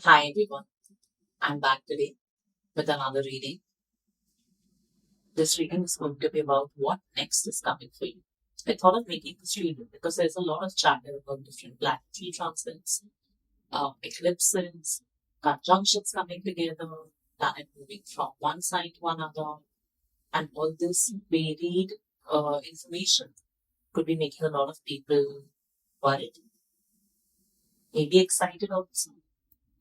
Hi everyone, I'm back today with another reading. This reading is going to be about what next is coming for you. I thought of making this reading because there's a lot of chatter about different planetary transits, eclipses, conjunctions coming together, planet moving from one side to another, and all this varied information could be making a lot of people worried, maybe excited also.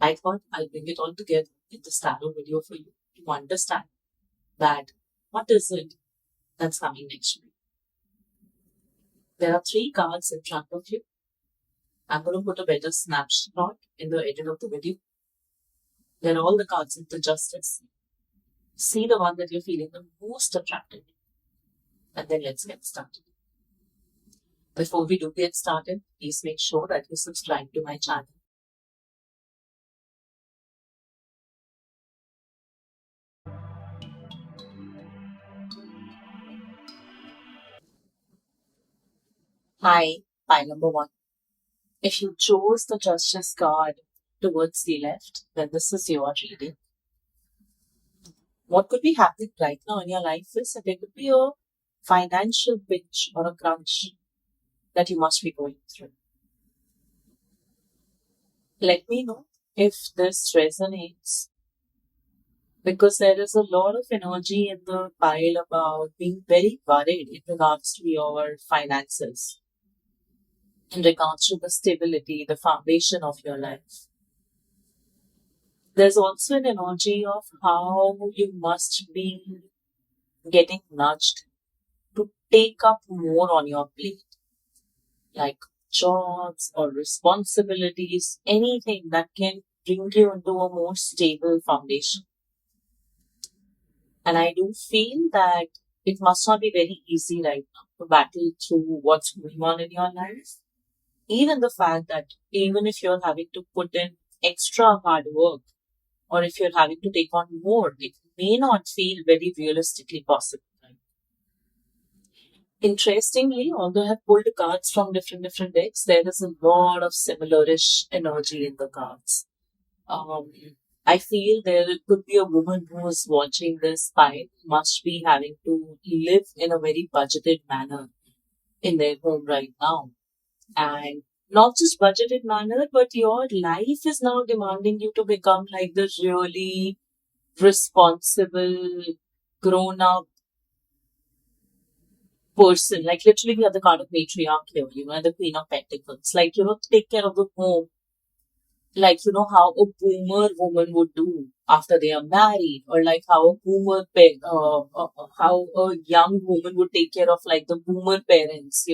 I thought I'll bring it all together in this tarot video for you to understand that what is it that's coming next week. There are three cards in front of you. I'm going to put a better snapshot in the edit of the video. They're all the cards of the Justice. See the one that you're feeling the most attracted to, and then let's get started. Before we do get started, please make sure that you subscribe to my channel. Hi, pile number one. If you chose the Justice card towards the left, then this is your reading. What could be happening right now in your life is that there could be a financial pinch or a crunch that you must be going through. Let me know if this resonates because there is a lot of energy in the pile about being very worried in regards to your finances, in regards to the stability, the foundation of your life. There's also an energy of how you must be getting nudged to take up more on your plate, like jobs or responsibilities, anything that can bring you into a more stable foundation. And I do feel that it must not be very easy right now to battle through what's going on in your life. Even the fact that even if you're having to put in extra hard work or if you're having to take on more, it may not feel very realistically possible. Right? Interestingly, although I have pulled cards from different decks, there is a lot of similarish energy in the cards. Um, I feel there could be a woman who is watching this fight must be having to live in a very budgeted manner in their home right now. And not just budgeted manner, but your life is now demanding you to become like the really responsible, grown up person. Like literally we have the card of matriarch here, and the Queen of Pentacles. Like, take care of the home, like how a boomer woman would do after they are married, or like how a how a young woman would take care of like the boomer parents,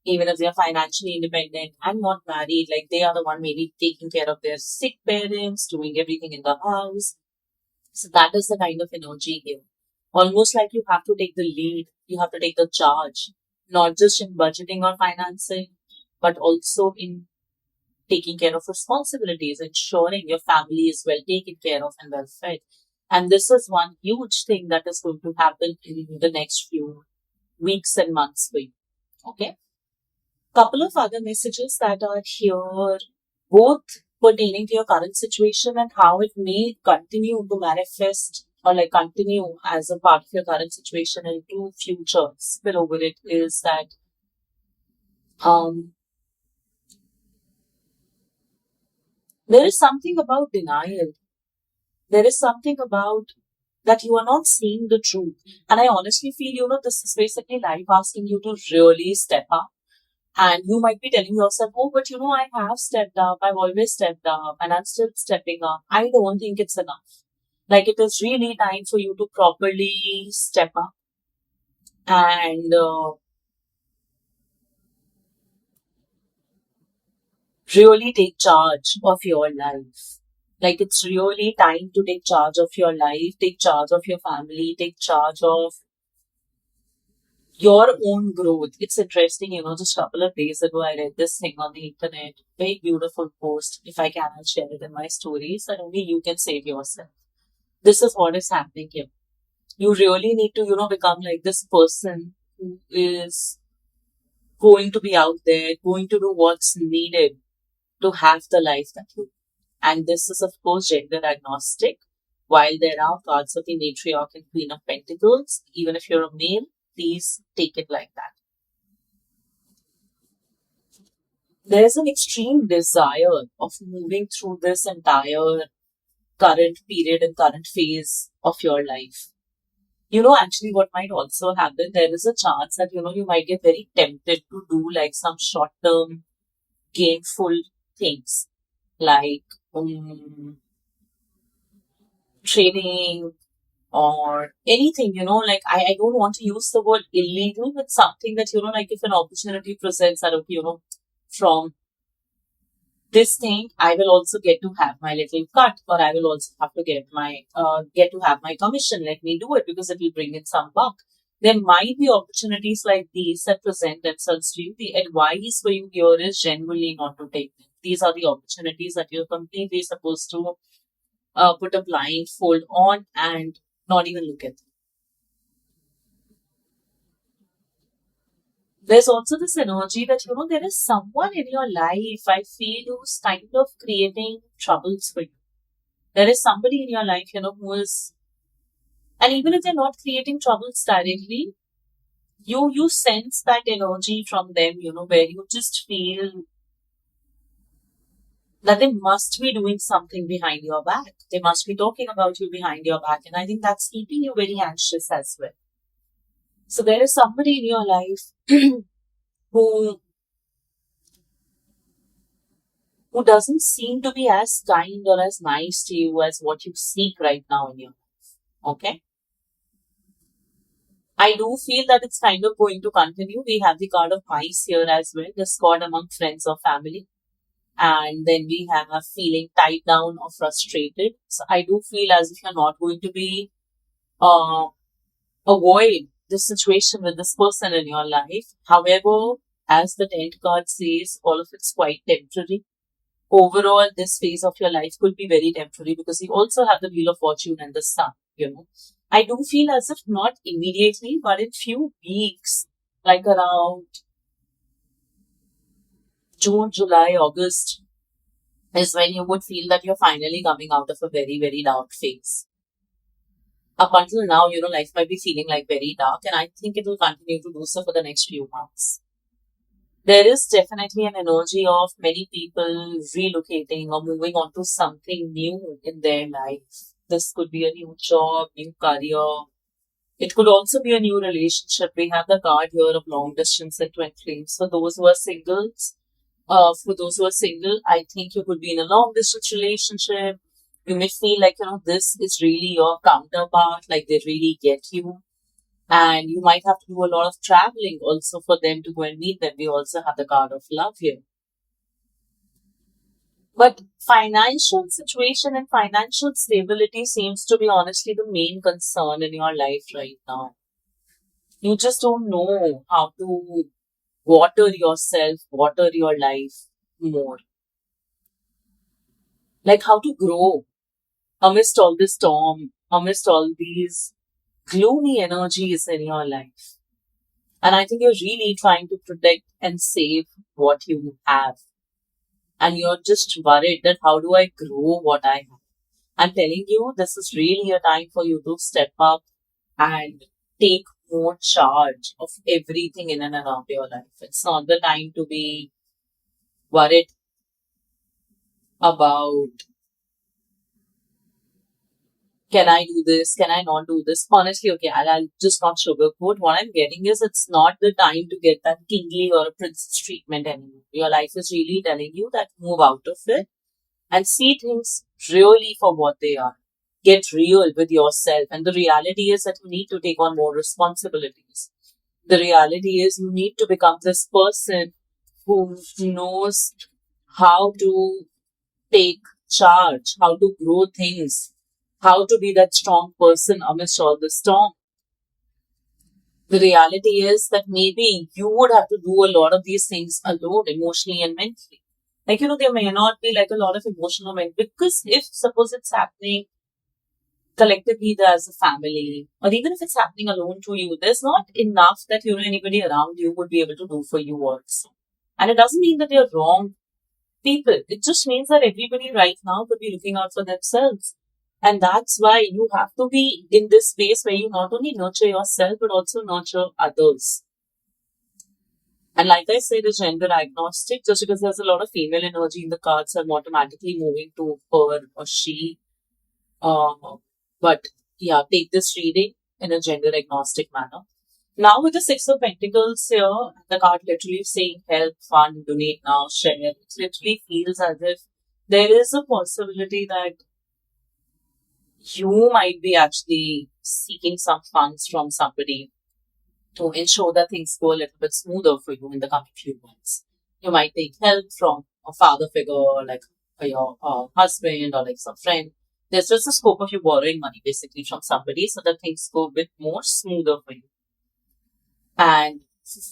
even if they are financially independent and not married, like they are the one maybe taking care of their sick parents, doing everything in the house. So that is the kind of energy here. Almost like you have to take the lead, you have to take the charge, not just in budgeting or financing, but also in taking care of responsibilities, ensuring your family is well taken care of and well fed. And this is one huge thing that is going to happen in the next few weeks and months for you. Okay. Couple of other messages that are here, both pertaining to your current situation and how it may continue to manifest or like continue as a part of your current situation into future spill over it is that um there is something about denial. There is something about that you are not seeing the truth. And I honestly feel, this is basically life asking you to really step up. And you might be telling yourself, oh, but I have stepped up. I've always stepped up and I'm still stepping up. I don't think it's enough. Like it is really time for you to properly step up and really take charge of your life. Like it's really time to take charge of your life, take charge of your family, take charge of your own growth. It's interesting, just a couple of days ago, I read this thing on the internet. Very beautiful post. If I can, I'll share it in my stories, and only you can save yourself. This is what is happening here. You really need to, become like this person who is going to be out there, going to do what's needed to have the life that you. And this is, of course, gender agnostic. While there are cards of the matriarch and queen of pentacles, even if you're a male, please take it like that. There's an extreme desire of moving through this entire current period and current phase of your life. Actually, what might also happen, there is a chance that, you might get very tempted to do like some short term gainful things like trading or anything, like I don't want to use the word illegal, but something that, like if an opportunity presents that, okay, from this thing, I will also get to have my little cut, or I will also have to get to have my commission. Let me do it because it will bring in some buck. There might be opportunities like these that present themselves to you. The advice for you here is generally not to take them. These are the opportunities that you're completely supposed to put a blindfold on and not even look at them. There's also this energy that, there is someone in your life, I feel, who's kind of creating troubles for you. There is somebody in your life, who is, and even if they're not creating troubles directly, you sense that energy from them, where you just feel that they must be doing something behind your back. They must be talking about you behind your back. And I think that's keeping you very anxious as well. So there is somebody in your life who doesn't seem to be as kind or as nice to you as what you seek right now in your life. Okay? I do feel that it's kind of going to continue. We have the card of mice here as well, discord among friends or family. And then we have a feeling tied down or frustrated. So I do feel as if you're not going to be avoid this situation with this person in your life. However, as the 10th card says, all of it's quite temporary. Overall, this phase of your life could be very temporary because you also have the Wheel of Fortune and the Sun, I do feel as if not immediately, but in few weeks, like around June, July, August, is when you would feel that you're finally coming out of a very, very dark phase. Up until now, life might be feeling like very dark, and I think it will continue to do so for the next few months. There is definitely an energy of many people relocating or moving on to something new in their life. This could be a new job, new career. It could also be a new relationship. We have the card here of long distance and twin flames. For those who are singles, I think you could be in a long distance relationship. You may feel like, this is really your counterpart, like they really get you. And you might have to do a lot of traveling also for them to go and meet them. We also have the card of love here. But financial situation and financial stability seems to be honestly the main concern in your life right now. You just don't know how to water yourself, water your life more. Like how to grow amidst all this storm, amidst all these gloomy energies in your life. And I think you're really trying to protect and save what you have. And you're just worried that how do I grow what I have? I'm telling you, this is really a time for you to step up and take more charge of everything in and around your life. It's not the time to be worried about can I do this? Can I not do this? Honestly, okay, I'll just not sugarcoat. What I'm getting is it's not the time to get that kingly or a princess treatment anymore. Your life is really telling you that move out of it and see things really for what they are. Get real with yourself. And the reality is that you need to take on more responsibilities. The reality is you need to become this person who knows how to take charge, how to grow things, how to be that strong person amidst all the storm. The reality is that maybe you would have to do a lot of these things alone, emotionally and mentally. Like, there may not be like a lot of emotional because if suppose it's happening collectively either as a family or even if it's happening alone to you, there's not enough that, anybody around you would be able to do for you also. And it doesn't mean that you're wrong people. It just means that everybody right now could be looking out for themselves. And that's why you have to be in this space where you not only nurture yourself, but also nurture others. And like I said, it's gender agnostic. Just because there's a lot of female energy in the cards, I'm automatically moving to her or she. But yeah, take this reading in a gender agnostic manner. Now with the Six of Pentacles here, the card literally saying help, fund, donate now, share. It literally feels as if there is a possibility that you might be actually seeking some funds from somebody to ensure that things go a little bit smoother for you in the coming few months. You might take help from a father figure, like your husband or like some friend. There's just a scope of you borrowing money basically from somebody so that things go a bit more smoother for you. And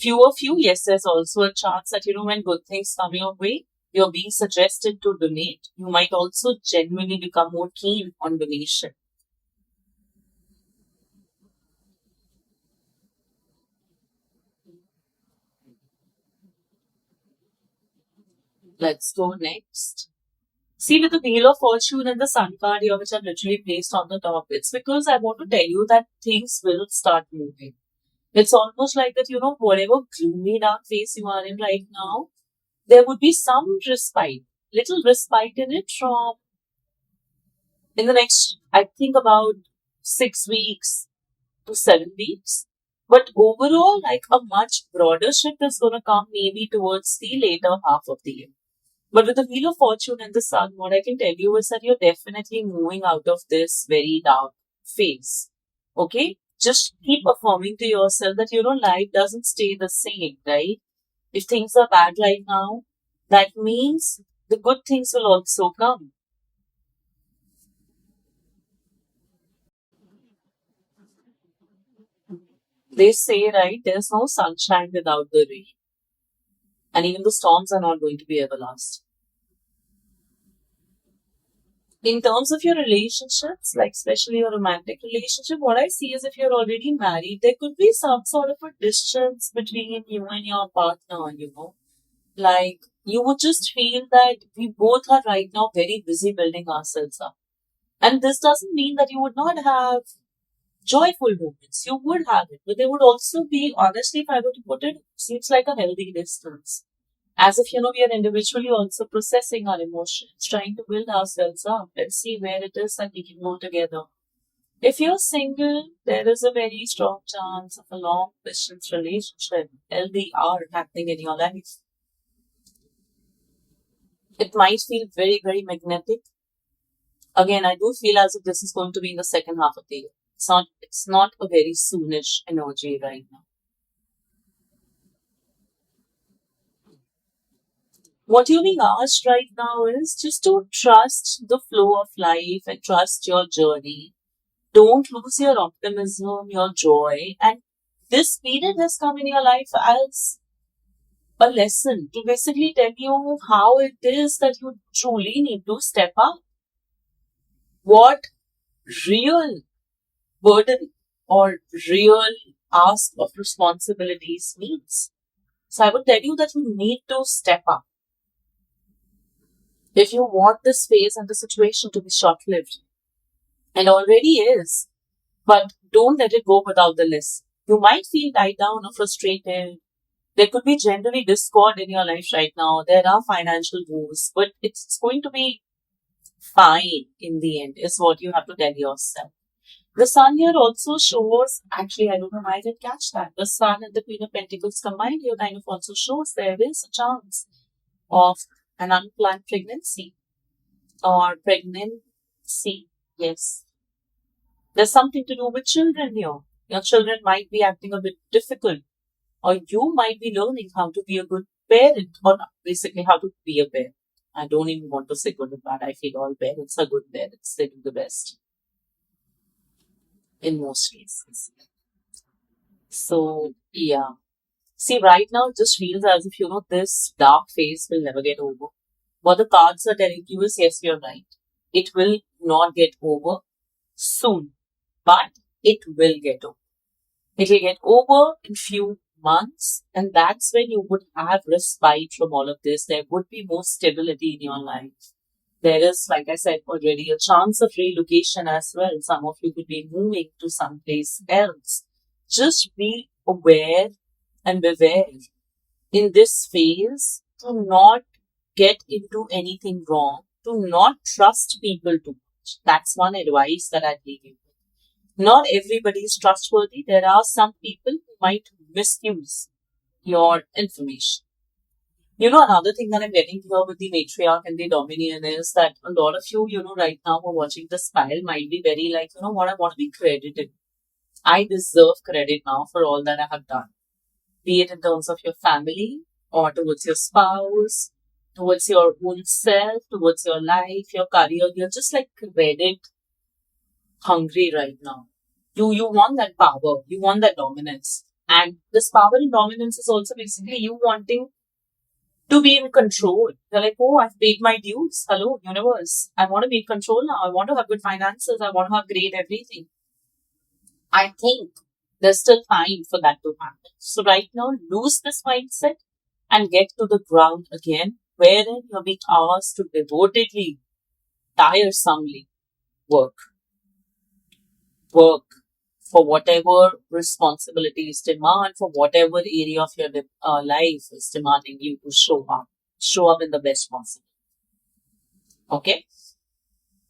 few yes, there's also a chance that, when good things come your way, you're being suggested to donate. You might also genuinely become more keen on donation. Let's go next. See, with the Wheel of Fortune and the Sun card here, which I've literally placed on the top, it's because I want to tell you that things will start moving. It's almost like that, whatever gloomy, dark phase you are in right now, there would be some respite, little respite in it in the next, I think about 6 weeks to 7 weeks. But overall, like a much broader shift is going to come maybe towards the later half of the year. But with the Wheel of Fortune and the Sun, what I can tell you is that you're definitely moving out of this very dark phase. Okay? Just keep affirming to yourself that, life doesn't stay the same, right? If things are bad right now, that means the good things will also come. They say, right, there's no sunshine without the rain. And even the storms are not going to be everlasting. In terms of your relationships, like especially your romantic relationship, what I see is if you're already married, there could be some sort of a distance between you and your partner, Like you would just feel that we both are right now very busy building ourselves up. And this doesn't mean that you would not have joyful moments. You would have it, but there would also be, honestly, if I were to put it, seems like a healthy distance. As if, we are individually also processing our emotions, trying to build ourselves up and see where it is that we can go together. If you're single, there is a very strong chance of a long distance relationship, LDR, happening in your life. It might feel very, very magnetic. Again, I do feel as if this is going to be in the second half of the year. It's not a very soonish energy right now. What you're being asked right now is just to trust the flow of life and trust your journey. Don't lose your optimism, your joy. And this period has come in your life as a lesson to basically tell you how it is that you truly need to step up. What real burden or real ask of responsibilities means. So I would tell you that you need to step up. If you want this phase and the situation to be short-lived, and already is, but don't let it go without the lesson. You might feel tied down or frustrated. There could be generally discord in your life right now. There are financial woes, but it's going to be fine in the end, is what you have to tell yourself. The Sun here also shows, actually, I don't know why I didn't catch that. The Sun and the Queen of Pentacles combined here kind of also shows there is a chance of an unplanned pregnancy or pregnancy. Yes. There's something to do with children here. Your children might be acting a bit difficult, or you might be learning how to be a good parent, or basically how to be a parent. I don't even want to say good or bad. I feel all parents are good parents. They do the best in most cases. So, yeah. See, right now it just feels as if, this dark phase will never get over. What the cards are telling you is, yes, you're right. It will not get over soon, but it will get over. It will get over in few months, and that's when you would have respite from all of this. There would be more stability in your life. There is, like I said already, a chance of relocation as well. Some of you could be moving to someplace else. Just be aware and beware in this phase to not get into anything wrong, to not trust people too much. That's one advice that I'd give you. Not everybody is trustworthy. There are some people who might misuse your information. Another thing that I'm getting here with the matriarch and the dominion is that a lot of you, right now who are watching this file might be very like, what, I want to be credited. I deserve credit now for all that I have done. Be it in terms of your family or towards your spouse, towards your own self, towards your life, your career. You're just like credit hungry right now. You want that power, you want that dominance. And this power and dominance is also basically you wanting to be in control. You're like, oh, I've paid my dues. Hello, universe. I want to be in control now. I want to have good finances. I want to have great everything. I think there's still time for that to happen. So right now, lose this mindset and get to the ground again, wherein you're being asked to devotedly, tiresomely work. Work for whatever responsibilities demand, for whatever area of your life is demanding you to show up. Show up in the best possible. Okay?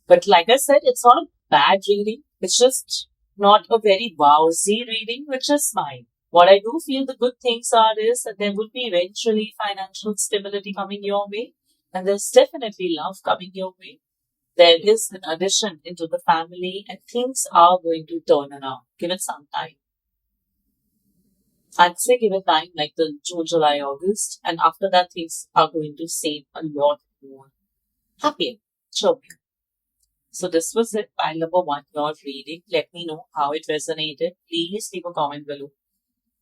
But like I said, it's not a bad reading. It's just not a very wowsy reading, which is fine. What I do feel the good things is that there will be eventually financial stability coming your way, and there's definitely love coming your way. There is an addition into the family, and things are going to turn around. Give it some time. I'd say give it time like the June, July, August, and after that things are going to seem a lot more happier. Sure. So this was it, pile number 1, your reading. Let me know how it resonated. Please leave a comment below.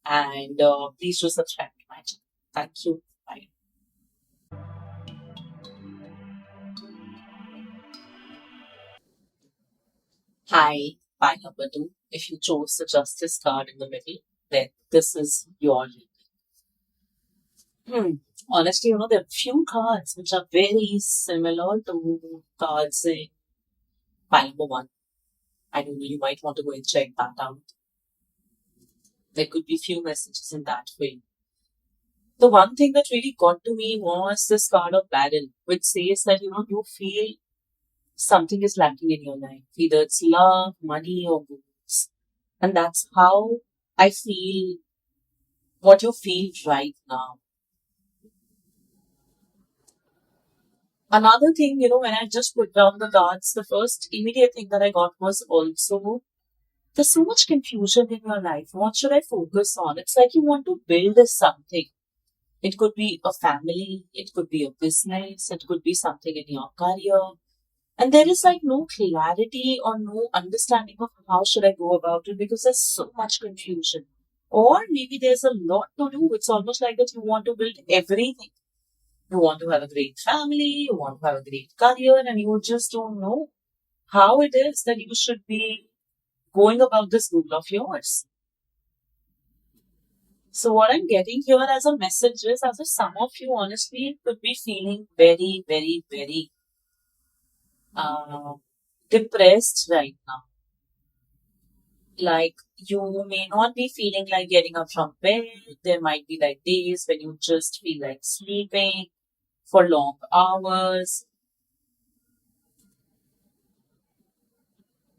And please do subscribe to my channel. Thank you. Bye. Hi, pile number 2. If you chose the Justice card in the middle, then this is your reading. Honestly, there are few cards which are very similar to cards in pile number 1. I don't know, you might want to go and check that out. There could be few messages in that way. The one thing that really got to me was this card of Barrel, which says that, you feel something is lacking in your life. Either it's love, money, or goals. And that's how I feel what you feel right now. Another thing, when I just put down the cards, the first immediate thing that I got was also there's so much confusion in your life. What should I focus on? It's like you want to build something. It could be a family, it could be a business, it could be something in your career. And there is like no clarity or no understanding of how should I go about it because there's so much confusion. Or maybe there's a lot to do. It's almost like that you want to build everything. You want to have a great family, you want to have a great career, and you just don't know how it is that you should be going about this goal of yours. So what I'm getting here as a message is as if some of you honestly could be feeling very, very, very depressed right now. Like you may not be feeling like getting up from bed. There might be like days when you just feel like sleeping for long hours.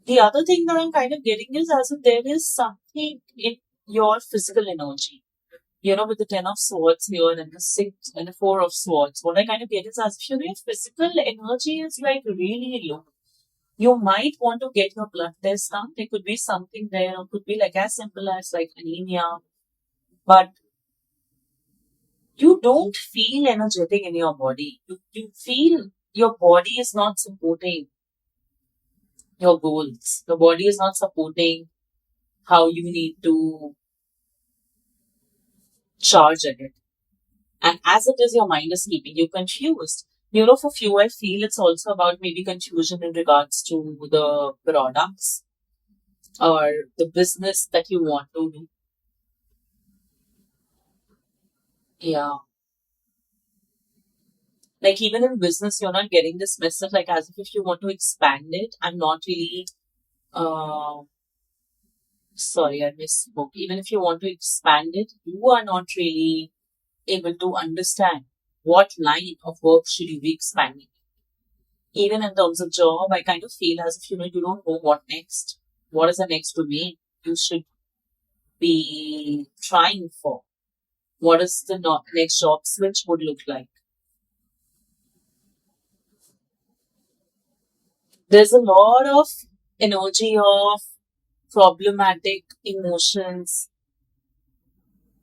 The other thing that I'm kind of getting is as if there is something in your physical energy. With the 10 of swords here and the 6 and the 4 of swords, what I kind of get is as if your physical energy is like really low. You might want to get your blood test done. There could be something there, or could be like as simple as like anemia. But you don't feel energetic in your body. You feel your body is not supporting your goals. The body is not supporting how you need to charge at it. And as it is, your mind is keeping you confused. For few, I feel it's also about maybe confusion in regards to the products or the business that you want to do. Yeah. Like even in business, you're not getting this message like as if you want to expand it. I'm not really uh sorry, I misspoke. Even if you want to expand it, you are not really able to understand what line of work should you be expanding. Even in terms of job, I kind of feel as if you don't know what next. What is the next domain you should be trying for? What is the next job switch would look like? There's a lot of energy of problematic emotions,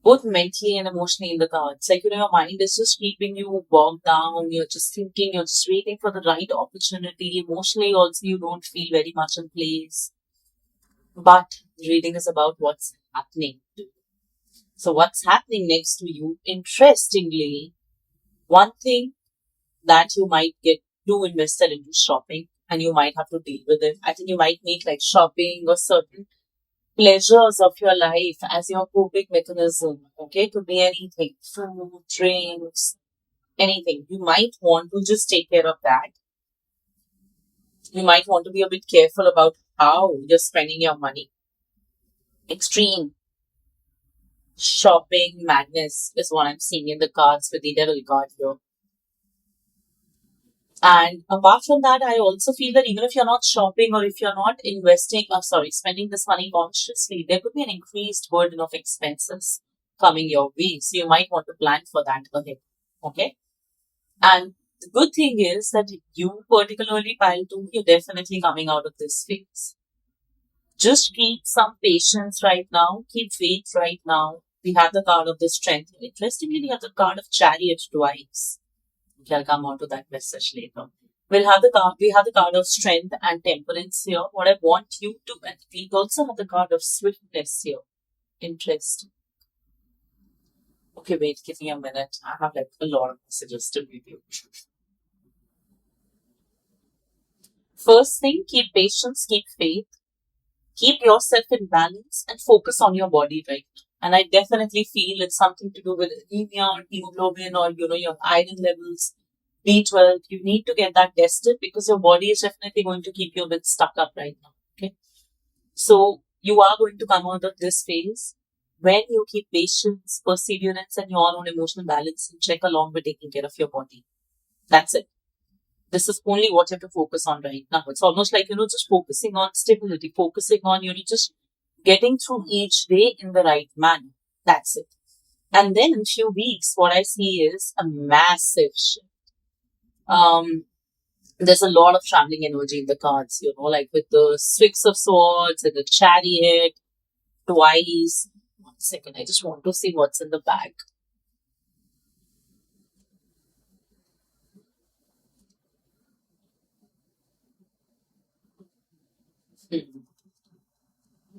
both mentally and emotionally in the cards. Like, your mind is just keeping you bogged down. You're just thinking, you're just waiting for the right opportunity. Emotionally, also, you don't feel very much in place. But reading is about what's happening. So, what's happening next to you? Interestingly, one thing that you might get too invested into shopping and you might have to deal with it. I think you might make like shopping or certain pleasures of your life as your coping mechanism. Okay, could be anything, food, drinks, anything. You might want to just take care of that. You might want to be a bit careful about how you're spending your money. Extreme shopping madness is what I'm seeing in the cards with the devil card here. And apart from that, I also feel that even if you're not shopping or if you're not investing, or sorry, spending this money consciously, there could be an increased burden of expenses coming your way. So you might want to plan for that ahead. Okay. And the good thing is that you particularly pile two, you're definitely coming out of this phase. Just keep some patience right now. Keep faith right now. We have the card of the strength. Interestingly, we have the card of chariot twice. Okay, I'll come on to that message later. We have the card of strength and temperance here. What I want you to, and we also have the card of swiftness here. Interesting. Okay, wait, give me a minute. I have like a lot of messages to read you. First thing, keep patience, keep faith, keep yourself in balance, and focus on your body right now. And I definitely feel it's something to do with anemia or hemoglobin or your iron levels, B12. You need to get that tested because your body is definitely going to keep you a bit stuck up right now. Okay. So you are going to come out of this phase when you keep patience, perseverance, and your own emotional balance in check along with taking care of your body. That's it. This is only what you have to focus on right now. It's almost like, just focusing on stability, focusing on, just getting through each day in the right manner. That's it. And then in a few weeks, what I see is a massive shift. Um, there's a lot of traveling energy in the cards, like with the Six of Swords and the Chariot twice. 1 second, I just want to see what's in the bag. Hmm.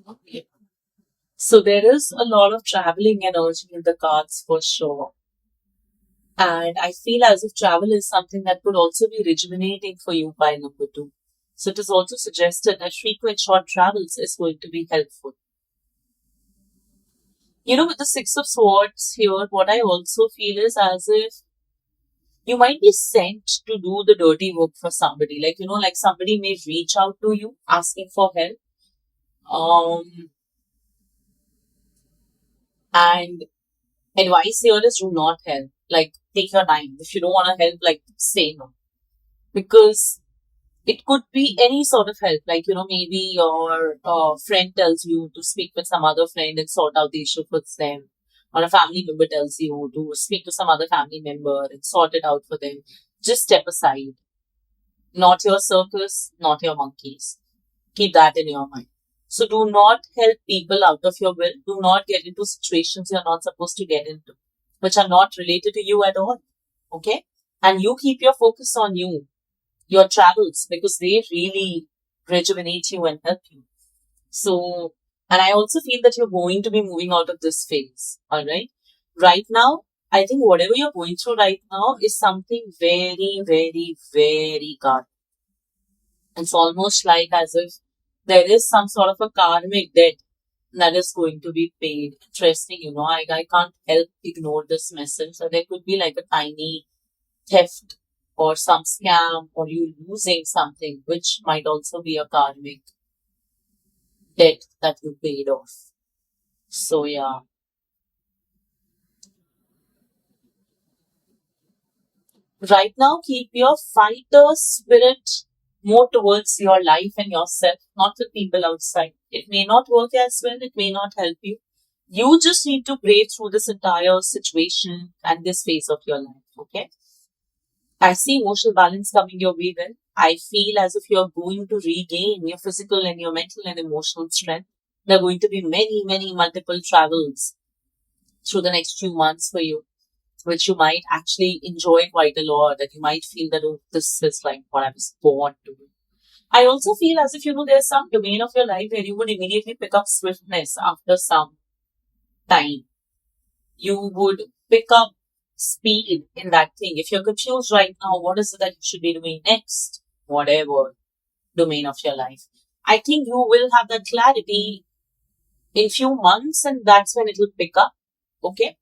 Okay. So there is a lot of traveling energy in the cards for sure. And I feel as if travel is something that could also be rejuvenating for you by number two. So it is also suggested that frequent short travels is going to be helpful. With the Six of Swords here, what I also feel is as if you might be sent to do the dirty work for somebody. Like somebody may reach out to you asking for help. Um, and advice here is do not help. Like, take your time. If you don't want to help, like, say no. Because it could be any sort of help. Like, maybe your friend tells you to speak with some other friend and sort out the issue with them. Or a family member tells you to speak to some other family member and sort it out for them. Just step aside. Not your circus, not your monkeys. Keep that in your mind. So do not help people out of your will. Do not get into situations you're not supposed to get into, which are not related to you at all. Okay? And you keep your focus on you, your travels, because they really rejuvenate you and help you. So, and I also feel that you're going to be moving out of this phase. All right. Right now, I think whatever you're going through right now is something very, very, very God. It's almost like as if there is some sort of a karmic debt that is going to be paid. Interesting, I can't help ignore this message. So there could be like a tiny theft or some scam or you losing something, which might also be a karmic debt that you paid off. So yeah. Right now, keep your fighter spirit more towards your life and yourself, not with people outside. It may not work as well, it may not help you. You just need to brave through this entire situation and this phase of your life, okay? I see emotional balance coming your way then. I feel as if you're going to regain your physical and your mental and emotional strength. There are going to be many, many multiple travels through the next few months for you, which you might actually enjoy quite a lot, that you might feel that, oh, this is like what I was born to do. I also feel as if, there's some domain of your life where you would immediately pick up swiftness after some time. You would pick up speed in that thing. If you're confused right now, what is it that you should be doing next? Whatever domain of your life. I think you will have that clarity in few months and that's when it will pick up. Okay.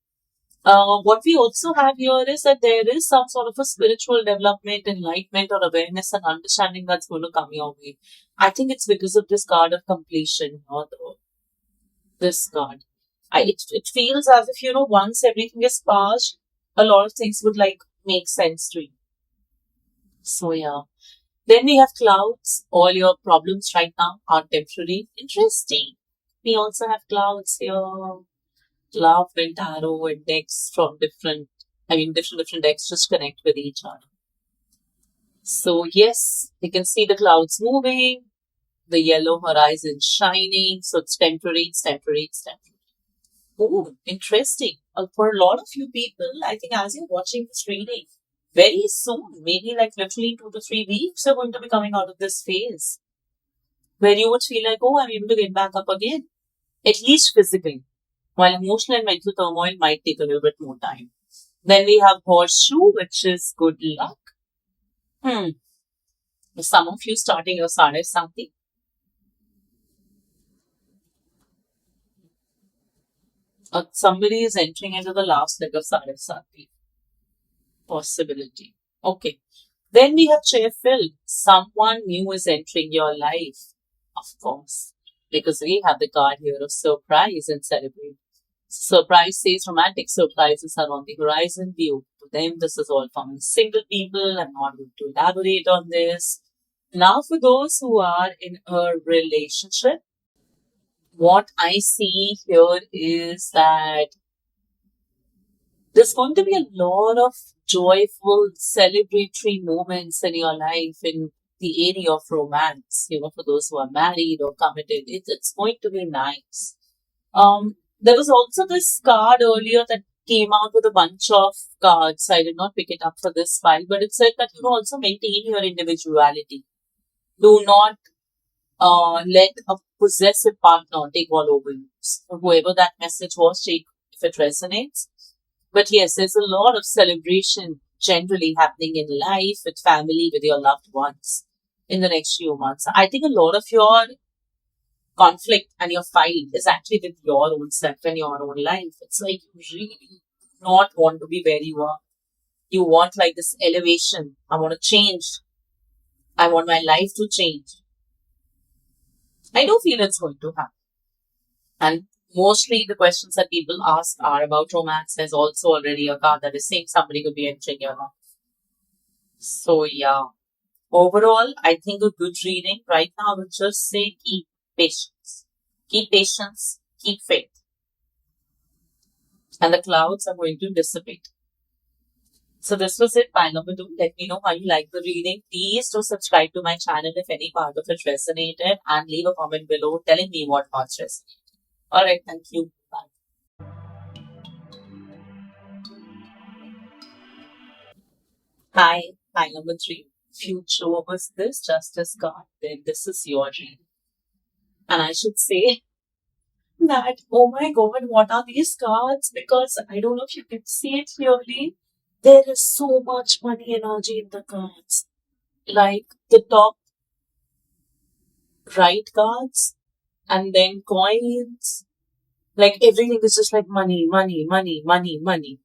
What we also have here is that there is some sort of a spiritual development, enlightenment, or awareness and understanding that's going to come your way. I think it's because of this card of completion, or this card. It feels as if, once everything is passed, a lot of things would like make sense to you. So, yeah. Then we have clouds. All your problems right now are temporary. Interesting. We also have clouds here. Love and tarot and decks from different decks just connect with each other. So yes, you can see the clouds moving, the yellow horizon shining. So it's temporary, it's temporary, it's temporary. Oh, interesting. For a lot of you people, I think as you're watching this reading, very soon, maybe like literally 2 to 3 weeks, you're going to be coming out of this phase where you would feel like, oh, I'm able to get back up again, at least physically. While emotional and mental turmoil might take a little bit more time. Then we have horseshoe, which is good luck. Some of you starting your Sadhe Sati. Somebody is entering into the last leg of Sadhe Sati. Possibility. Okay. Then we have chair filled. Someone new is entering your life. Of course. Because we have the card here of surprise and celebrate. Surprise says romantic surprises are on the horizon. View to them, this is all from single people. I'm not going to elaborate on this. Now, for those who are in a relationship, what I see here is that there's going to be a lot of joyful, celebratory moments in your life in the area of romance. For those who are married or committed, it's going to be nice. There was also this card earlier that came out with a bunch of cards. I did not pick it up for this file, but it said that also maintain your individuality. Do not let a possessive partner take all over you. So whoever that message was, take if it resonates. But yes, there's a lot of celebration generally happening in life, with family, with your loved ones in the next few months. I think a lot of your conflict and your fight is actually with your own self and your own life. It's like you really not want to be where you are. You want like this elevation. I want to change. I want my life to change. I do feel it's going to happen. And mostly the questions that people ask are about romance. There's also already a card that is saying somebody could be entering your life. So yeah. Overall, I think a good reading right now would just say keep patience. Keep patience, keep faith. And the clouds are going to dissipate. So this was it, pile number 2. Let me know how you like the reading. Please do subscribe to my channel if any part of it resonated, and leave a comment below telling me what parts resonated. Alright, thank you. Bye. Hi, pile number 3. Future was this Justice card, then this is your reading. And I should say that, oh my god, what are these cards? Because I don't know if you can see it clearly. There is so much money energy in the cards. Like the top right cards and then coins. Like everything is just like money, money, money, money, money.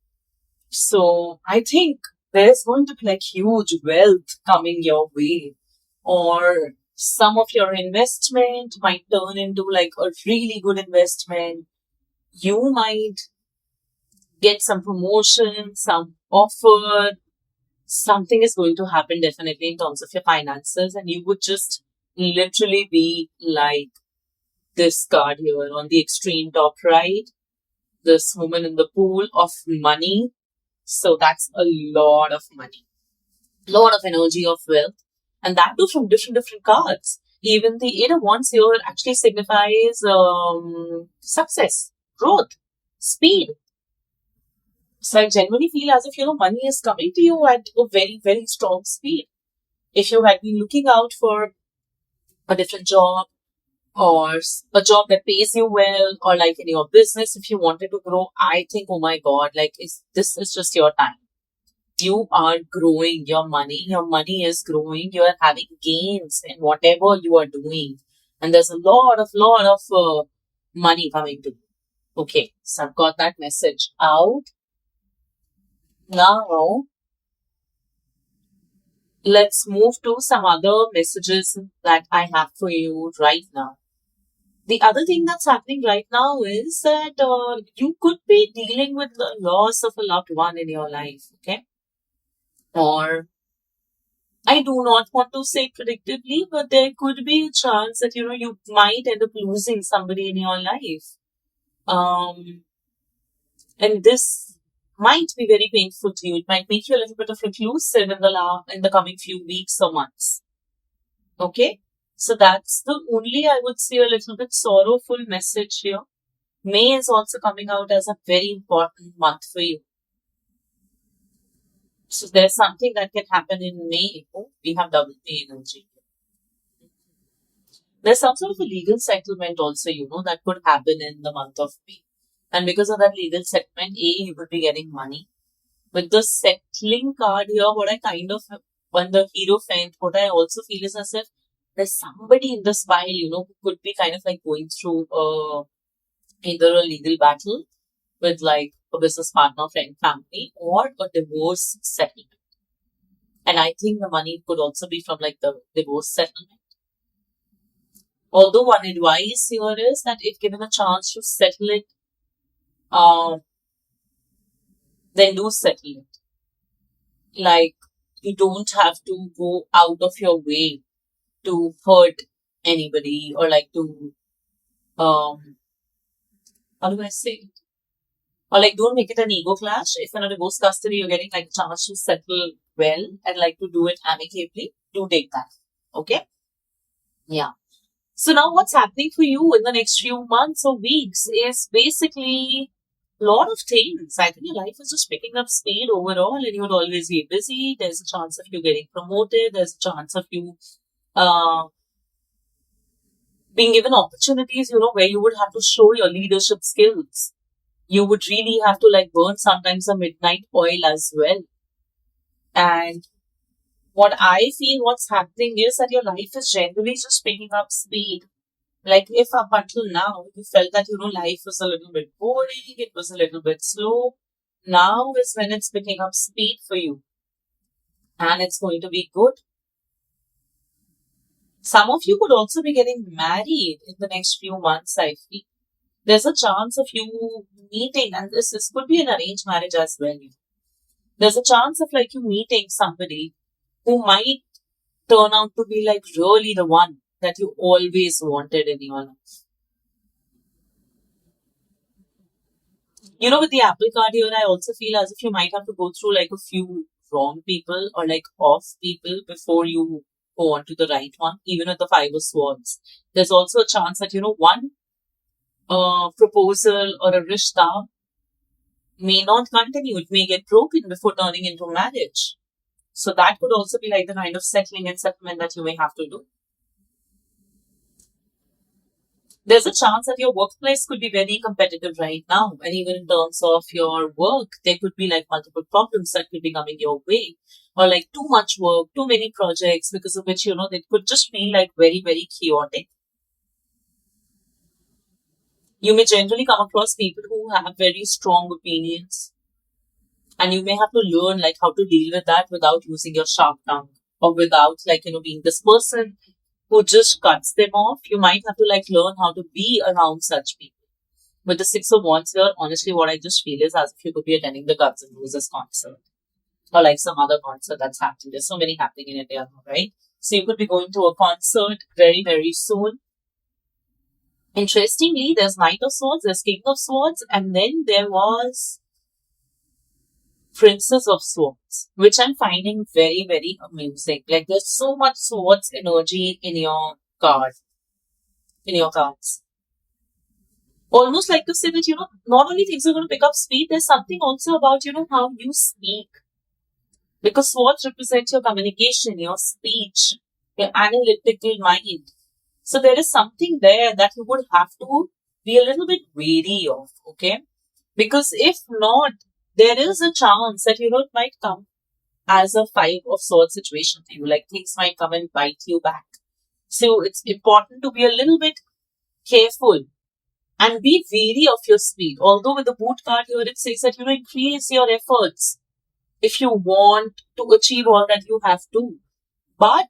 So I think there's going to be like huge wealth coming your way, or some of your investment might turn into like a really good investment. You might get some promotion, some offer, something is going to happen definitely in terms of your finances, and you would just literally be like this card here on the extreme top right, this woman in the pool of money. So that's a lot of money, lot of energy of wealth, and that too from different cards. Even the inner ones here actually signifies success, growth, speed. So I genuinely feel as if money is coming to you at a very strong speed. If you had been looking out for a different job, or a job that pays you well, or like in your business, if you wanted to grow, I think, oh my god, like this is just your time. You are growing your money is growing, you are having gains in whatever you are doing, and there's a lot of money coming to you. Okay, so I've got that message out. Now let's move to some other messages that I have for you right now. The other thing that's happening right now is that you could be dealing with the loss of a loved one in your life, okay? Or I do not want to say predictably, but there could be a chance that you might end up losing somebody in your life. Um, and this might be very painful to you. It might make you a little bit of reclusive in the coming few weeks or months. Okay? So that's the only, I would say, a little bit sorrowful message here. May is also coming out as a very important month for you. So there's something that can happen in May. Oh, we have double May energy. There's some sort of a legal settlement also, that could happen in the month of May. And because of that legal settlement, you could be getting money. With the settling card here, what I kind of, when the Hierophant, what I also feel is as if there's somebody in this pile, who could be kind of like going through either a legal battle with like a business partner, friend, family, or a divorce settlement. And I think the money could also be from like the divorce settlement. Although one advice here is that if given a chance to settle it, then do settle it. Like, you don't have to go out of your way to hurt anybody, or like to, how do I say it? Or like, don't make it an ego clash. If in a divorce custody, you're getting like a chance to settle well and like to do it amicably, do take that. Okay? Yeah. So now what's happening for you in the next few months or weeks is basically a lot of things. I think your life is just picking up speed overall, and you would always be busy. There's a chance of you getting promoted. There's a chance of you being given opportunities, where you would have to show your leadership skills. You would really have to like burn sometimes a midnight oil as well. And what I feel what's happening is that your life is generally just picking up speed. Like if up until now you felt that life was a little bit boring, it was a little bit slow, now is when it's picking up speed for you, and it's going to be good. Some of you could also be getting married in the next few months, I feel. There's a chance of you meeting, and this could be an arranged marriage as well. There's a chance of like you meeting somebody who might turn out to be like really the one that you always wanted in your life. With the Apple card here, I also feel as if you might have to go through like a few wrong people or like off people before you go on to the right one, even with the Five of Swords. There's also a chance that, one proposal or a rishta may not continue. It may get broken before turning into marriage. So that could also be like the kind of settling and settlement that you may have to do. There's a chance that your workplace could be very competitive right now. And even in terms of your work, there could be like multiple problems that could be coming your way. Or like too much work, too many projects, because of which, they could just feel like very chaotic. You may generally come across people who have very strong opinions, and you may have to learn like how to deal with that without using your sharp tongue, or without being this person who just cuts them off. You might have to like learn how to be around such people. With the Six of Wands here, honestly, what I just feel is as if you could be attending the Guns N' Roses concert, or like some other concert that's happening. There's so many happening in India now, right? So you could be going to a concert very, very soon. Interestingly, there's Knight of Swords, there's King of Swords, and then there was Princess of Swords, which I'm finding very, very amusing. Like there's so much swords energy in your card, in your cards. Almost like to say that, not only things are going to pick up speed, there's something also about, how you speak. Because swords represent your communication, your speech, your analytical mind. So there is something there that you would have to be a little bit wary of, okay? Because if not, there is a chance that, it might come as a Five of Swords situation for you. Like things might come and bite you back. So it's important to be a little bit careful and be wary of your speed. Although with the boot card here, it says that, increase your efforts if you want to achieve all that you have to. But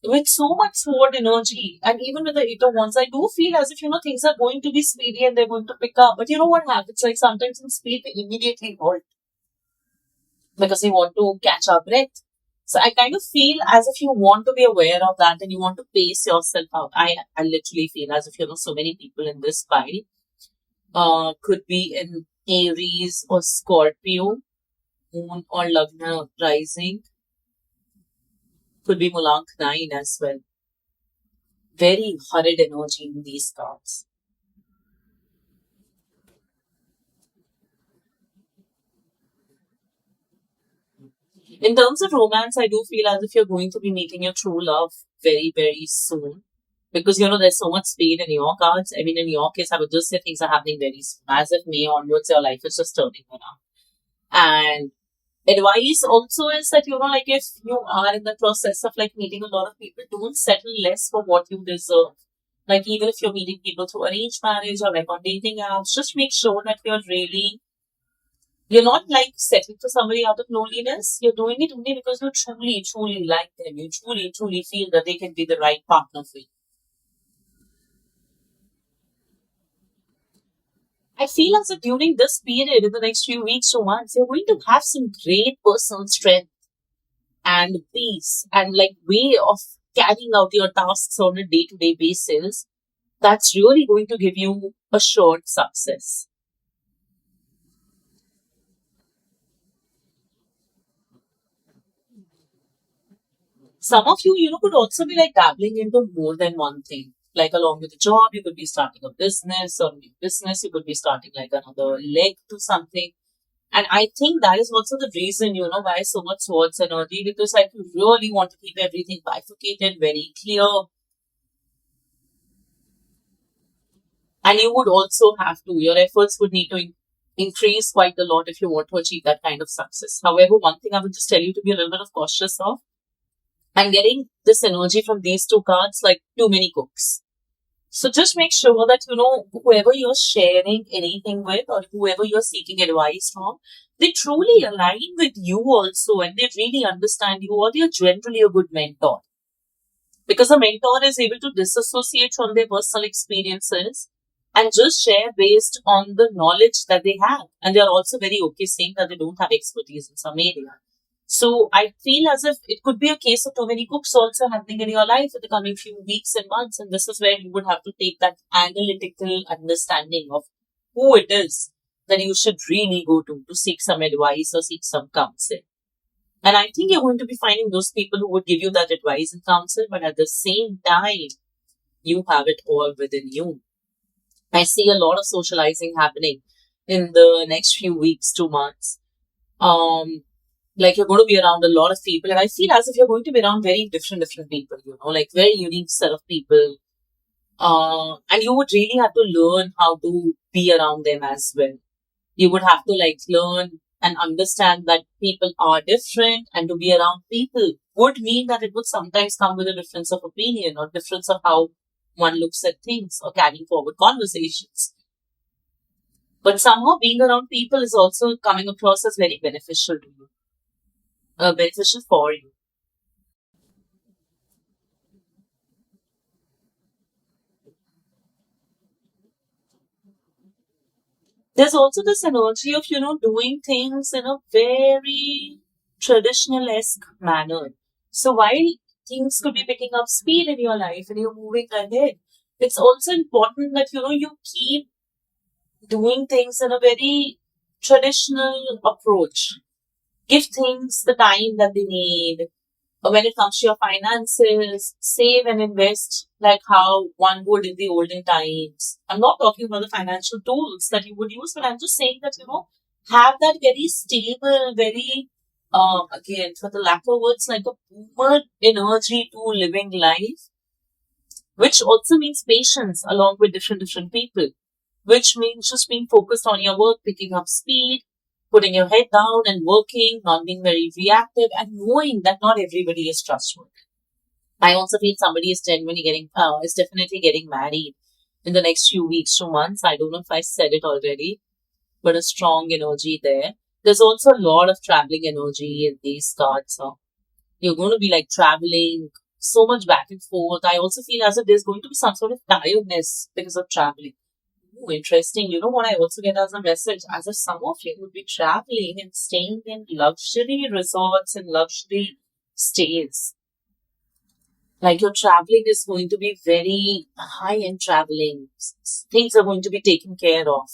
with so much sword energy, and even with the Eight of Wands, I do feel as if, things are going to be speedy and they're going to pick up. But you know what happens? Like sometimes in speed, we immediately halt because we want to catch our breath. So I kind of feel as if you want to be aware of that and you want to pace yourself out. I literally feel as if, so many people in this pile could be in Aries or Scorpio, Moon or Lagna rising. Could be Mulank 9 as well. Very horrid energy in these cards. In terms of romance, I do feel as if you're going to be meeting your true love very, very soon. Because, there's so much speed in your cards. I mean, in your case, I would just say things are happening very soon. As if May onwards, your life is just turning around. And advice also is that, like if you are in the process of like meeting a lot of people, don't settle less for what you deserve. Like even if you're meeting people through arranged marriage or like on dating apps, just make sure that you're not like settling for somebody out of loneliness. You're doing it only because you truly, truly like them. You truly, truly feel that they can be the right partner for you. I feel as if during this period, in the next few weeks or months, you're going to have some great personal strength and peace and like way of carrying out your tasks on a day-to-day basis. That's really going to give you assured success. Some of you, could also be like dabbling into more than one thing. Like along with the job, you could be starting a business or new business. You could be starting like another leg to something. And I think that is also the reason, why so much swords energy, because like you really want to keep everything bifurcated, very clear. And you would also have to, your efforts would need to increase quite a lot if you want to achieve that kind of success. However, one thing I would just tell you to be a little bit of cautious of, I'm getting this energy from these two cards like too many cooks. So just make sure that, whoever you're sharing anything with or whoever you're seeking advice from, they truly align with you also and they really understand you, or they're generally a good mentor. Because a mentor is able to disassociate from their personal experiences and just share based on the knowledge that they have. And they're also very okay saying that they don't have expertise in some area. So I feel as if it could be a case of too many cooks also happening in your life in the coming few weeks and months. And this is where you would have to take that analytical understanding of who it is that you should really go to seek some advice or seek some counsel. And I think you're going to be finding those people who would give you that advice and counsel, but at the same time, you have it all within you. I see a lot of socializing happening in the next few weeks, 2 months. Like you're going to be around a lot of people, and I feel as if you're going to be around very different people, like very unique set of people. And you would really have to learn how to be around them as well. You would have to like learn and understand that people are different, and to be around people would mean that it would sometimes come with a difference of opinion or difference of how one looks at things or carrying forward conversations. But somehow being around people is also coming across as very beneficial to you, beneficial for you. There's also this energy of, doing things in a very traditional-esque manner. So while things could be picking up speed in your life and you're moving ahead, it's also important that, you keep doing things in a very traditional approach. Give things the time that they need. When it comes to your finances, save and invest like how one would in the olden times. I'm not talking about the financial tools that you would use, but I'm just saying that, have that very stable, very, again, for the lack of words, like a boomer energy to living life, which also means patience along with different people, which means just being focused on your work, picking up speed, putting your head down and working, not being very reactive, and knowing that not everybody is trustworthy. I also feel somebody is is definitely getting married in the next few weeks to months. I don't know if I said it already, but a strong energy there. There's also a lot of traveling energy in these cards. So you're going to be like traveling so much back and forth. I also feel as if there's going to be some sort of tiredness because of traveling. Ooh, interesting. You know what I also get as a message? As if some of you would be traveling and staying in luxury resorts and luxury stays. Like your traveling is going to be very high end traveling. Things are going to be taken care of.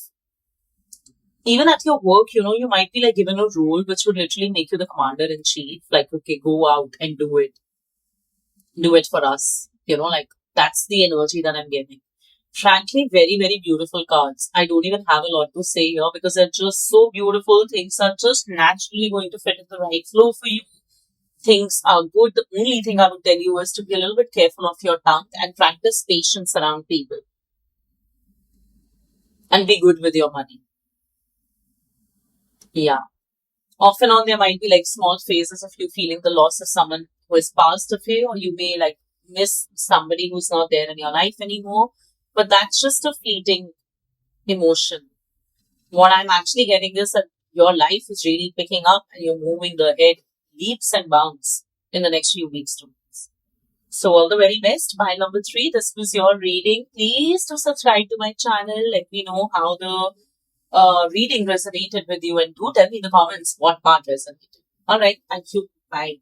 Even at your work, you might be like given a role which would literally make you the commander in chief. Like, okay, go out and do it. Do it for us. Like that's the energy that I'm getting. Frankly, very, very beautiful cards. I don't even have a lot to say here because they're just so beautiful. Things are just naturally going to fit in the right flow for you. Things are good. The only thing I would tell you is to be a little bit careful of your tongue and practice patience around people and be good with your money. Yeah. Off and on, there might be like small phases of you feeling the loss of someone who has passed away, or you may like miss somebody who's not there in your life anymore. But that's just a fleeting emotion. What I'm actually getting is that your life is really picking up and you're moving ahead leaps and bounds in the next few weeks to months. So all the very best. By number 3, this was your reading. Please do subscribe to my channel. Let me know how the reading resonated with you and do tell me in the comments what part resonated. Alright, thank you. Bye.